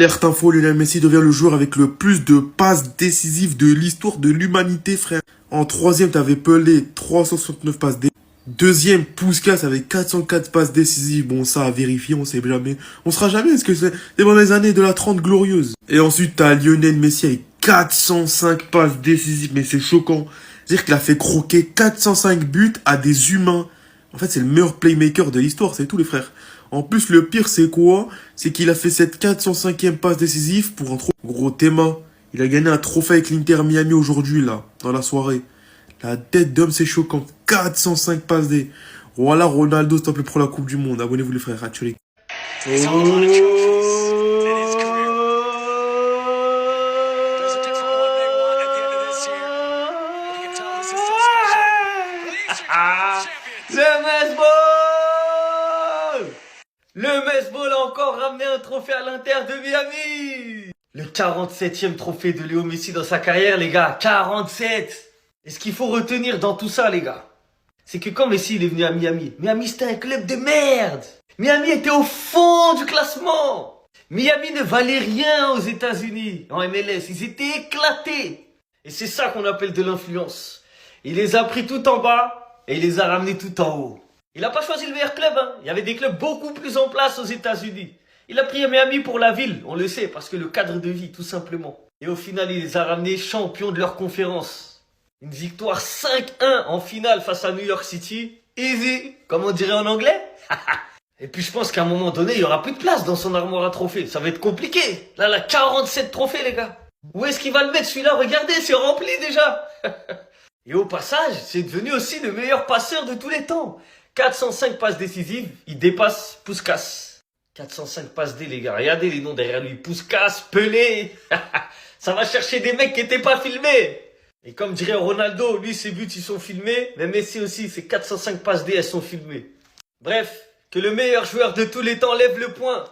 Alerte info, Lionel Messi devient le joueur avec le plus de passes décisives de l'histoire de l'humanité, frère. En troisième, t'avais Pelé, 369 passes décisives. Deuxième, Puskas avec 404 passes décisives. Bon, ça à vérifier, on sait jamais. On saura jamais, est-ce que c'est dans les années de la 30 glorieuse. Et ensuite, t'as Lionel Messi avec 405 passes décisives, mais c'est choquant. C'est-à-dire qu'il a fait croquer 405 buts à des humains. En fait, c'est le meilleur playmaker de l'histoire, c'est tout les frères. En plus, le pire, c'est quoi? C'est qu'il a fait cette 405e passe décisive pour un trophée. Gros Théma, il a gagné un trophée avec l'Inter Miami aujourd'hui, là, dans la soirée. La tête d'homme, c'est choquant. 405 passes D. Voilà, Ronaldo, s'il te plaît, pour la Coupe du Monde. Abonnez-vous les frères, actuellement. Le Mesball! Le Mesball a encore ramené un trophée à l'Inter de Miami! Le 47e trophée de Léo Messi dans sa carrière, les gars. 47! Et ce qu'il faut retenir dans tout ça, les gars, c'est que quand Messi il est venu à Miami, Miami c'était un club de merde! Miami était au fond du classement! Miami ne valait rien aux États-Unis, en MLS. Ils étaient éclatés! Et c'est ça qu'on appelle de l'influence. Il les a pris tout en bas et il les a ramenés tout en haut. Il n'a pas choisi le meilleur club, hein. Il y avait des clubs beaucoup plus en place aux États-Unis. Il a pris Miami pour la ville, on le sait, parce que le cadre de vie, tout simplement. Et au final, il les a ramenés champions de leur conférence. Une victoire 5-1 en finale face à New York City. Easy, comme on dirait en anglais. Et puis je pense qu'à un moment donné, il n'y aura plus de place dans son armoire à trophées. Ça va être compliqué. Là, 47 trophées, les gars. Où est-ce qu'il va le mettre celui-là? Regardez, c'est rempli déjà. Et au passage, c'est devenu aussi le meilleur passeur de tous les temps. 405 passes décisives, il dépasse Puskas. 405 passes D, les gars. Regardez les noms derrière lui. Puskas, Pelé. Ça va chercher des mecs qui n'étaient pas filmés. Et comme dirait Ronaldo, lui, ses buts, ils sont filmés. Mais Messi aussi, ses 405 passes D, elles sont filmées. Bref, que le meilleur joueur de tous les temps lève le poing.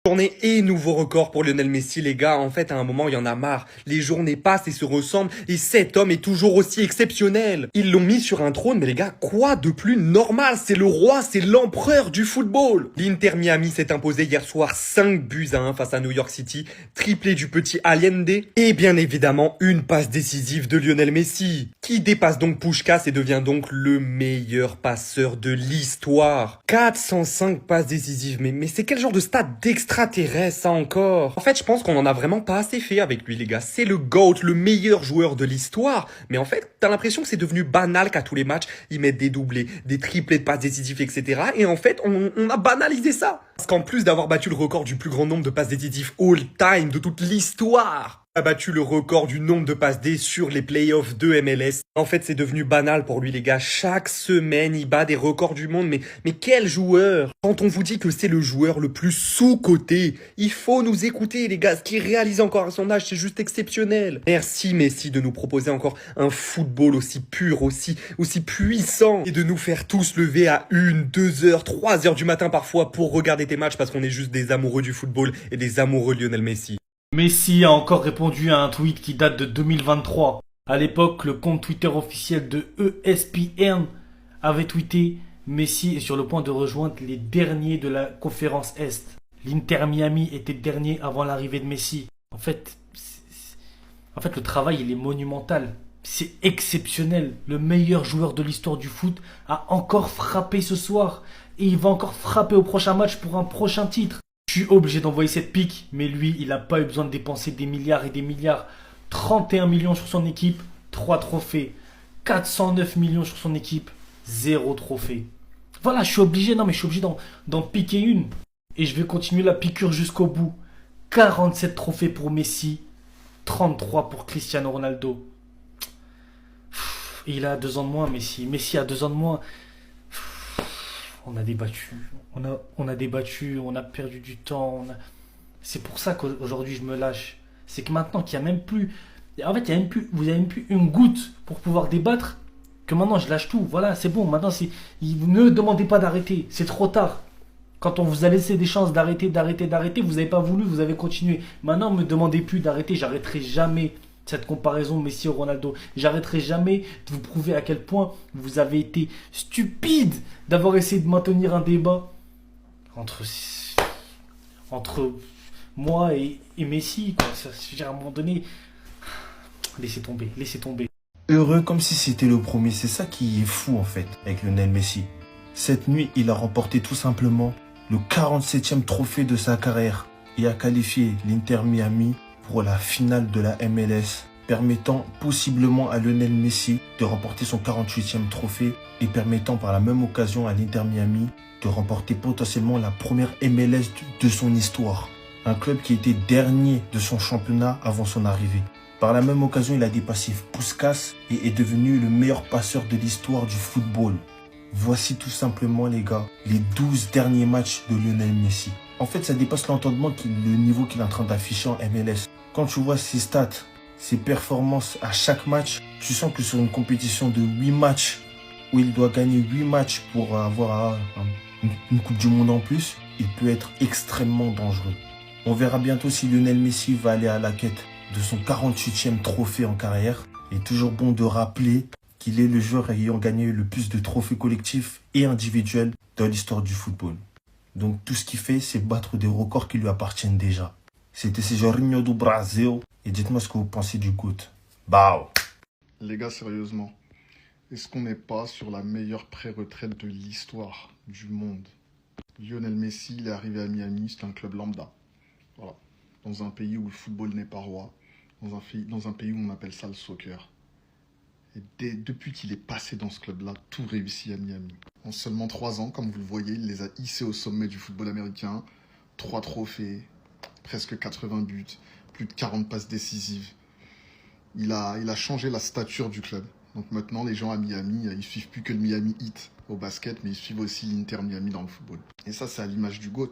Journée et nouveau record pour Lionel Messi, les gars. En fait, à un moment, il y en a marre. Les journées passent et se ressemblent et cet homme est toujours aussi exceptionnel. Ils l'ont mis sur un trône, mais les gars, quoi de plus normal? C'est le roi, c'est l'empereur du football. L'Inter Miami s'est imposé hier soir 5-1 face à New York City, triplé du petit Allende et bien évidemment une passe décisive de Lionel Messi, qui dépasse donc Puskas et devient donc le meilleur passeur de l'histoire. 405 passes décisives, mais c'est quel genre de stade d'extraterrestre ça encore? En fait, je pense qu'on en a vraiment pas assez fait avec lui, les gars. C'est le GOAT, le meilleur joueur de l'histoire. Mais en fait, t'as l'impression que c'est devenu banal qu'à tous les matchs, ils mettent des doublés, des triplés de passes décisives, etc. Et en fait, on a banalisé ça. Parce qu'en plus d'avoir battu le record du plus grand nombre de passes décisives all-time de toute l'histoire, a battu le record du nombre de passes D sur les playoffs de MLS. En fait, c'est devenu banal pour lui, les gars. Chaque semaine, il bat des records du monde. Mais quel joueur! Quand on vous dit que c'est le joueur le plus sous-coté, il faut nous écouter, les gars. Ce qu'il réalise encore à son âge, c'est juste exceptionnel. Merci, Messi, de nous proposer encore un football aussi pur, aussi puissant. Et de nous faire tous lever à 1, 2 heures, 3 heures du matin parfois pour regarder tes matchs parce qu'on est juste des amoureux du football et des amoureux de Lionel Messi. Messi a encore répondu à un tweet qui date de 2023. À l'époque, le compte Twitter officiel de ESPN avait tweeté « Messi est sur le point de rejoindre les derniers de la conférence Est. L'Inter Miami était dernier avant l'arrivée de Messi. » En fait, le travail, il est monumental. C'est exceptionnel. Le meilleur joueur de l'histoire du foot a encore frappé ce soir. Et il va encore frapper au prochain match pour un prochain titre. Je suis obligé d'envoyer cette pique, mais lui, il n'a pas eu besoin de dépenser des milliards et des milliards. 31 millions sur son équipe, 3 trophées. 409 millions sur son équipe, 0 trophée. Voilà, je suis obligé d'en piquer une. Et je vais continuer la piqûre jusqu'au bout. 47 trophées pour Messi, 33 pour Cristiano Ronaldo. Et il a 2 ans de moins, Messi. Messi a 2 ans de moins. On a débattu, on a perdu du temps. C'est pour ça qu'aujourd'hui je me lâche. C'est que maintenant qu'il n'y a même plus... En fait, vous n'avez même plus une goutte pour pouvoir débattre. Que maintenant je lâche tout. Voilà, c'est bon. Maintenant, ne demandez pas d'arrêter. C'est trop tard. Quand on vous a laissé des chances d'arrêter, vous n'avez pas voulu, vous avez continué. Maintenant, ne me demandez plus d'arrêter. J'arrêterai jamais cette comparaison Messi-Ronaldo. J'arrêterai jamais de vous prouver à quel point vous avez été stupide d'avoir essayé de maintenir un débat entre... entre moi et Messi, quoi. Je veux dire, à un moment donné, laissez tomber, laissez tomber. Heureux comme si c'était le premier, c'est ça qui est fou en fait avec Lionel Messi. Cette nuit, il a remporté tout simplement le 47e trophée de sa carrière et a qualifié l'Inter Miami pour la finale de la MLS, permettant possiblement à Lionel Messi de remporter son 48e trophée et permettant par la même occasion à l'Inter Miami de remporter potentiellement la première MLS de son histoire. Un club qui était dernier de son championnat avant son arrivée. Par la même occasion, il a dépassé Puskás et est devenu le meilleur passeur de l'histoire du football. Voici tout simplement, les gars, les 12 derniers matchs de Lionel Messi. En fait, ça dépasse l'entendement, le niveau qu'il est en train d'afficher en MLS. Quand tu vois ses stats, ses performances à chaque match, tu sens que sur une compétition de 8 matchs, où il doit gagner 8 matchs pour avoir une Coupe du Monde en plus, il peut être extrêmement dangereux. On verra bientôt si Lionel Messi va aller à la quête de son 48e trophée en carrière. Il est toujours bon de rappeler qu'il est le joueur ayant gagné le plus de trophées collectifs et individuels dans l'histoire du football. Donc tout ce qu'il fait, c'est battre des records qui lui appartiennent déjà. C'était Jorginho do Brasil et dites-moi ce que vous pensez du GOAT. Bao. Les gars, sérieusement, est-ce qu'on n'est pas sur la meilleure pré-retraite de l'histoire du monde? Lionel Messi, il est arrivé à Miami, c'est un club lambda. Voilà. Dans un pays où le football n'est pas roi, dans un pays où on appelle ça le soccer. Et depuis qu'il est passé dans ce club-là, tout réussit à Miami. En seulement 3 ans, comme vous le voyez, il les a hissés au sommet du football américain. 3 trophées, presque 80 buts, plus de 40 passes décisives. Il a changé la stature du club. Donc maintenant, les gens à Miami, ils suivent plus que le Miami Heat au basket, mais ils suivent aussi l'Inter Miami dans le football. Et ça, c'est à l'image du GOAT.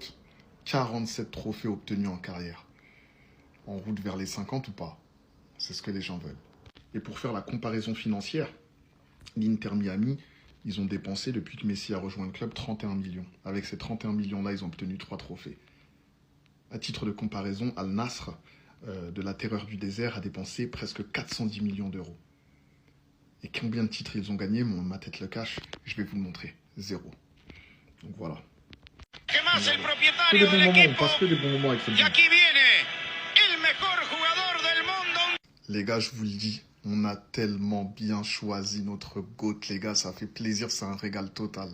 47 trophées obtenus en carrière. En route vers les 50 ou pas? C'est ce que les gens veulent. Et pour faire la comparaison financière, l'Inter Miami, ils ont dépensé, depuis que Messi a rejoint le club, 31 millions. Avec ces 31 millions-là, ils ont obtenu 3 trophées. À titre de comparaison, Al Nassr, de la terreur du désert, a dépensé presque 410 millions d'euros. Et combien de titres ils ont gagné? Ma tête le cache, je vais vous le montrer. 0. Donc voilà. Que des bons moments, parce que des bons moments avec ce but. Les gars, je vous le dis, on a tellement bien choisi notre GOAT, les gars, ça fait plaisir, c'est un régal total.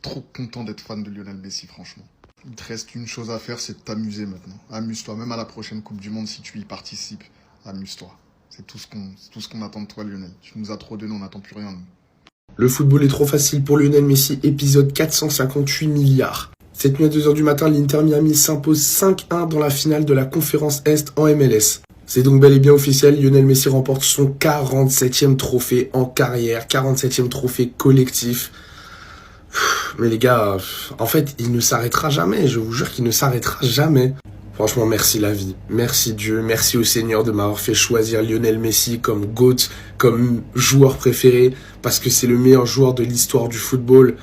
Trop content d'être fan de Lionel Messi, franchement. Il te reste une chose à faire, c'est de t'amuser maintenant. Amuse-toi, même à la prochaine Coupe du Monde, si tu y participes, amuse-toi. C'est tout ce qu'on attend de toi, Lionel. Tu nous as trop donné, on n'attend plus rien, nous. Le football est trop facile pour Lionel Messi, épisode 458 milliards. Cette nuit à 2h du matin, l'Inter Miami s'impose 5-1 dans la finale de la conférence Est en MLS. C'est donc bel et bien officiel, Lionel Messi remporte son 47e trophée en carrière, 47e trophée collectif. Mais les gars, en fait, il ne s'arrêtera jamais, je vous jure qu'il ne s'arrêtera jamais. Franchement, merci la vie, merci Dieu, merci au Seigneur de m'avoir fait choisir Lionel Messi comme GOAT, comme joueur préféré, parce que c'est le meilleur joueur de l'histoire du football.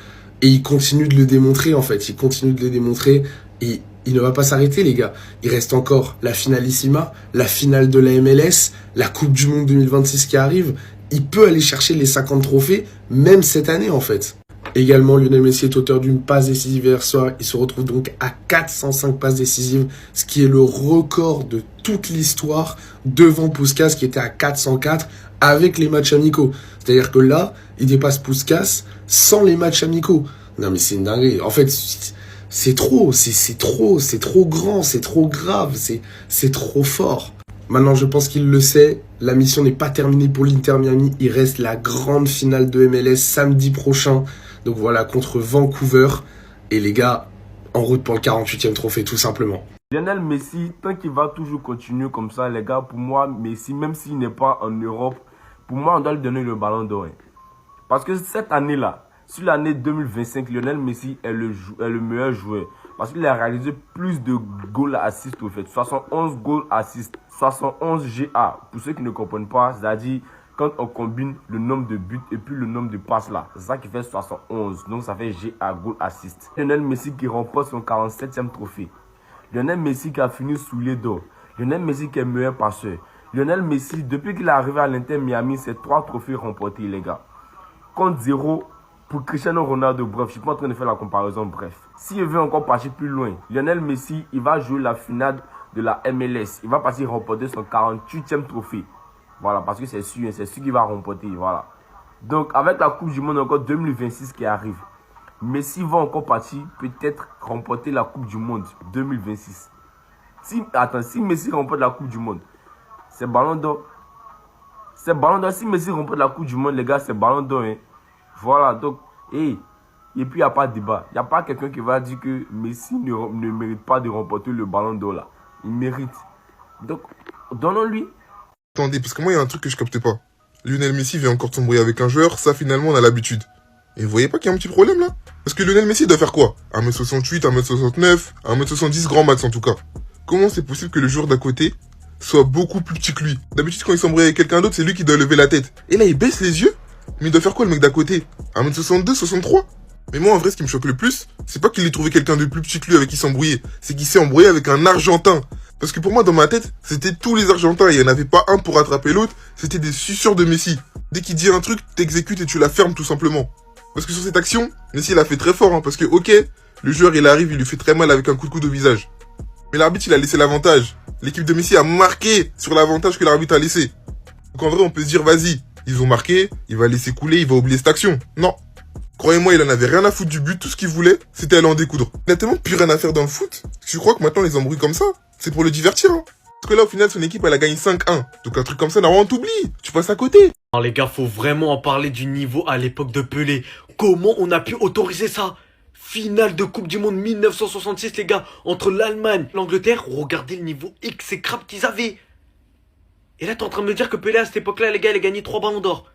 Et il continue de le démontrer, en fait. Il continue de le démontrer. Et il ne va pas s'arrêter, les gars. Il reste encore la finalissima, la finale de la MLS, la Coupe du Monde 2026 qui arrive. Il peut aller chercher les 50 trophées, même cette année, en fait. Également, Lionel Messi est auteur d'une passe décisive hier soir. Il se retrouve donc à 405 passes décisives, ce qui est le record de toute l'histoire, devant Puskás qui était à 404 avec les matchs amicaux. C'est-à-dire que là, il dépasse Puskás sans les matchs amicaux. Non mais c'est une dinguerie. En fait, c'est trop grand, c'est trop grave, c'est trop fort. Maintenant, je pense qu'il le sait. La mission n'est pas terminée pour l'Inter Miami. Il reste la grande finale de MLS samedi prochain. Donc voilà, contre Vancouver. Et les gars, en route pour le 48e trophée, tout simplement. Lionel Messi, tant qu'il va toujours continuer comme ça, les gars, pour moi, Messi, même s'il n'est pas en Europe, pour moi, on doit lui donner le ballon d'or. Parce que cette année-là, sur l'année 2025, Lionel Messi est le meilleur joueur. Parce qu'il a réalisé plus de goals assists au fait. 71 goals assists, 71 GA. Pour ceux qui ne comprennent pas, c'est-à-dire quand on combine le nombre de buts et puis le nombre de passes là, c'est ça qui fait 71. Donc ça fait GA, goal assist. Lionel Messi qui remporte son 47e trophée. Lionel Messi qui a fini sous les d'or. Lionel Messi qui est meilleur passeur. Lionel Messi, depuis qu'il est arrivé à l'Inter Miami, c'est 3 trophées remportés, les gars. Contre 0 pour Cristiano Ronaldo, bref, je suis pas en train de faire la comparaison, bref. S'il veut encore partir plus loin, Lionel Messi, il va jouer la finale de la MLS. Il va partir remporter son 48e trophée. Voilà, parce que c'est sûr qu'il va remporter, voilà. Donc, avec la Coupe du Monde encore 2026 qui arrive, Messi va encore partir, peut-être remporter la Coupe du Monde 2026. Si Messi remporte la Coupe du Monde, c'est Ballon d'Or. C'est Ballon d'Or. Si Messi remporte la Coupe du Monde, les gars, c'est Ballon d'Or. Hein. Voilà, donc, et puis il n'y a pas de débat. Il n'y a pas quelqu'un qui va dire que Messi ne mérite pas de remporter le Ballon d'Or là. Il mérite. Donc, donnons-lui. Attendez, parce que moi, il y a un truc que je capte pas. Lionel Messi vient encore de s'embrouiller avec un joueur, ça finalement on a l'habitude. Et vous voyez pas qu'il y a un petit problème là? Parce que Lionel Messi doit faire quoi? 1m68, 1m69, 1m70 grand max en tout cas. Comment c'est possible que le joueur d'à côté soit beaucoup plus petit que lui? D'habitude quand il s'embrouille avec quelqu'un d'autre, c'est lui qui doit lever la tête. Et là il baisse les yeux, mais il doit faire quoi le mec d'à côté? 1m62, 63? Mais moi en vrai ce qui me choque le plus, c'est pas qu'il ait trouvé quelqu'un de plus petit que lui avec qui s'embrouiller, c'est qu'il s'est embrouillé avec un Argentin. Parce que pour moi, dans ma tête, c'était tous les Argentins. Il n'y en avait pas un pour attraper l'autre. C'était des suceurs de Messi. Dès qu'il dit un truc, t'exécutes et tu la fermes tout simplement. Parce que sur cette action, Messi l'a fait très fort. Hein, parce que, ok, le joueur, il arrive, il lui fait très mal avec un coup de coude au visage. Mais l'arbitre, il a laissé l'avantage. L'équipe de Messi a marqué sur l'avantage que l'arbitre a laissé. Donc en vrai, on peut se dire, vas-y, ils ont marqué, il va laisser couler, il va oublier cette action. Non. Croyez-moi, il en avait rien à foutre du but. Tout ce qu'il voulait, c'était aller en découdre. Il a tellement plus rien à faire dans le foot. Je crois que maintenant, les embrouilles comme ça, c'est pour le divertir, hein. Parce que là, au final, son équipe, elle a gagné 5-1. Donc un truc comme ça, normalement, t'oublies. Tu passes à côté. Non, les gars, faut vraiment en parler du niveau à l'époque de Pelé. Comment on a pu autoriser ça? Finale de Coupe du Monde 1966, les gars, entre l'Allemagne et l'Angleterre. Regardez le niveau exécrable qu'ils avaient. Et là, t'es en train de me dire que Pelé, à cette époque-là, les gars, il a gagné 3 ballons d'or.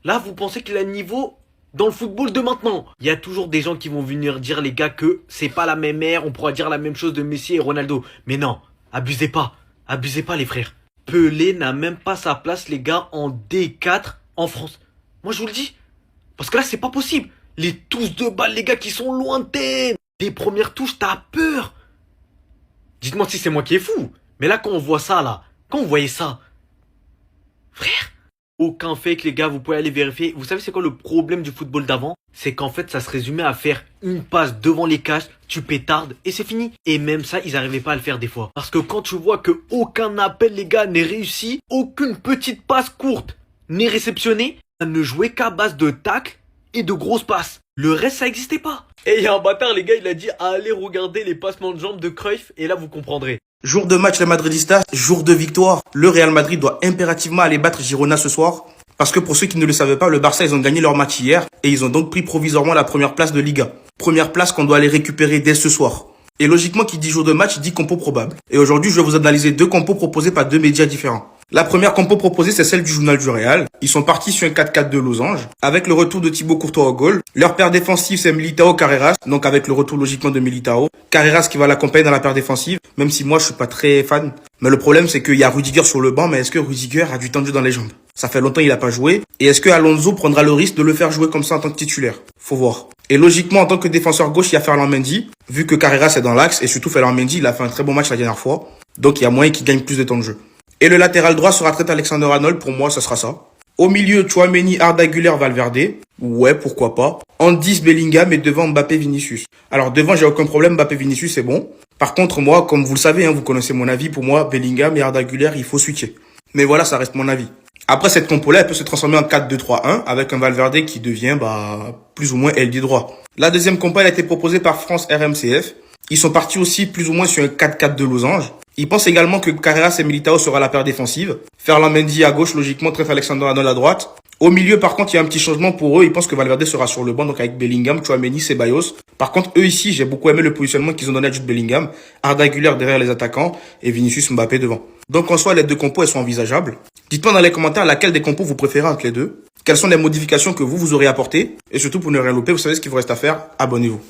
Là, vous pensez qu'il a le niveau dans le football de maintenant? Il y a toujours des gens qui vont venir dire, les gars, que c'est pas la même ère. On pourra dire la même chose de Messi et Ronaldo. Mais non, abusez pas. Abusez pas, les frères. Pelé n'a même pas sa place, les gars, en D4 en France. Moi, je vous le dis. Parce que là, c'est pas possible. Les touches de balles, les gars, qui sont lointaines. Les premières touches, t'as peur. Dites-moi si c'est moi qui est fou. Mais là, quand on voit ça, là, quand on voyait ça, frère, aucun fake, les gars, vous pouvez aller vérifier. Vous savez c'est quoi le problème du football d'avant? C'est qu'en fait, ça se résumait à faire une passe devant les cages, tu pétardes et c'est fini. Et même ça, ils n'arrivaient pas à le faire des fois. Parce que quand tu vois que aucun appel, les gars, n'est réussi, aucune petite passe courte n'est réceptionnée, ça ne jouait qu'à base de tacles et de grosses passes. Le reste, ça n'existait pas. Et il y a un bâtard, les gars, il a dit allez regarder les passements de jambes de Cruyff et là, vous comprendrez. Jour de match, les Madridistas, jour de victoire. Le Real Madrid doit impérativement aller battre Girona ce soir. Parce que pour ceux qui ne le savaient pas, le Barça, ils ont gagné leur match hier. Et ils ont donc pris provisoirement la première place de Liga. Première place qu'on doit aller récupérer dès ce soir. Et logiquement, qui dit jour de match, dit compo probable. Et aujourd'hui, je vais vous analyser 2 compos proposés par 2 médias différents. La première compo proposée, c'est celle du journal du Real. Ils sont partis sur un 4-4 de losange, avec le retour de Thibaut Courtois au goal. Leur paire défensive, c'est Militao Carreras, donc avec le retour logiquement de Militao. Carreras qui va l'accompagner dans la paire défensive, même si moi je suis pas très fan. Mais le problème, c'est qu'il y a Rudiger sur le banc, mais est-ce que Rudiger a du temps de jeu dans les jambes? Ça fait longtemps qu'il a pas joué. Et est-ce que Alonso prendra le risque de le faire jouer comme ça en tant que titulaire? Faut voir. Et logiquement, en tant que défenseur gauche, il y a Ferland Mendy, vu que Carreras est dans l'axe, et surtout Ferland Mendy, il a fait un très bon match la dernière fois. Donc il y a moyen qu'il gagne plus de temps de jeu. Et le latéral droit sera Trent Alexander-Arnold, pour moi, ça sera ça. Au milieu, Tchouaméni, Arda Güler, Valverde. Ouais, pourquoi pas. En 10, Bellingham et devant Mbappé, Vinicius. Alors devant, j'ai aucun problème, Mbappé, Vinicius, c'est bon. Par contre, moi, comme vous le savez, hein, vous connaissez mon avis, pour moi, Bellingham et Arda Güler, il faut switcher. Mais voilà, ça reste mon avis. Après, cette compo-là, elle peut se transformer en 4-2-3-1 avec un Valverde qui devient, plus ou moins ailier droit. La deuxième compo, elle a été proposée par France RMCF. Ils sont partis aussi plus ou moins sur un 4-4 de losange. Ils pensent également que Carreras et Militao sera la paire défensive. Ferland Mendy à gauche, logiquement, Trent Alexander-Arnold à droite. Au milieu, par contre, il y a un petit changement pour eux. Ils pensent que Valverde sera sur le banc, donc avec Bellingham, Tchouaméni, Ceballos. Par contre, eux ici, j'ai beaucoup aimé le positionnement qu'ils ont donné à Jude Bellingham. Arda Güler derrière les attaquants et Vinicius Mbappé devant. Donc en soi, les 2 compos, elles sont envisageables. Dites-moi dans les commentaires laquelle des compos vous préférez entre les deux. Quelles sont les modifications que vous aurez apportées. Et surtout, pour ne rien louper, vous savez ce qu'il vous reste à faire. Abonnez-vous.